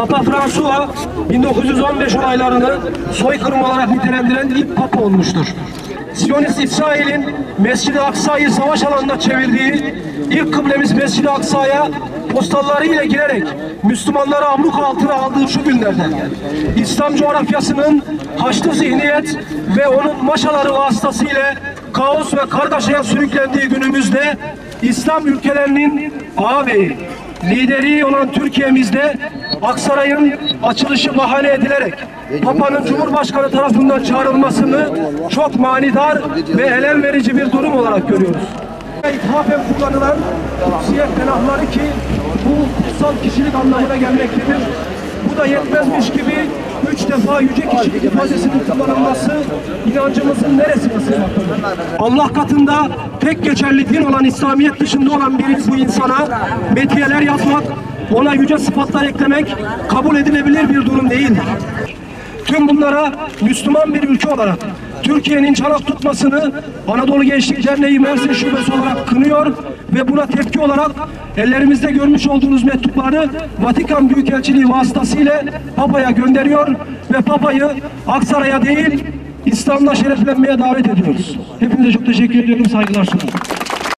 Papa François 1915 olaylarını soykırım olarak nitelendiren ilk papa olmuştur. Siyonist İsrail'in Mescid-i Aksa'yı savaş alanına çevirdiği, ilk kıblemiz Mescid-i Aksa'ya postalları ile girerek Müslümanları abluk altına aldığı şu günlerde İslam coğrafyasının Haçlı zihniyet ve onun maşaları vasıtasıyla kaos ve kargaşaya sürüklendiği günümüzde İslam ülkelerinin ağabeyi, lideri olan Türkiye'mizde Aksaray'ın açılışı bahane edilerek Papa'nın Cumhurbaşkanı tarafından çağrılmasını çok manidar ve elem verici bir durum olarak görüyoruz. İthafen kullanılan kutsiyet penahları ki bu kutsal kişilik anlamına gelmektedir. Bu da yetmezmiş gibi 3 defa yüce kişilik ifadesinin kullanılması inancımızın neresine sığmaktadır? Allah katında tek geçerli din olan İslamiyet dışında olan bu insana metiyeler yazmak, ona yüce sıfatlar eklemek kabul edilebilir bir durum değildir. Tüm bunlara Müslüman bir ülke olarak Türkiye'nin çanak tutmasını Anadolu Gençlik Derneği Mersin Şubesi olarak kınıyor ve buna tepki olarak ellerimizde görmüş olduğunuz mektupları Vatikan Büyükelçiliği vasıtasıyla Papa'ya gönderiyor ve Papa'yı Aksaray'a değil İslam'la şereflenmeye davet ediyoruz. Hepinize çok teşekkür ediyorum, saygılar sunuyorum.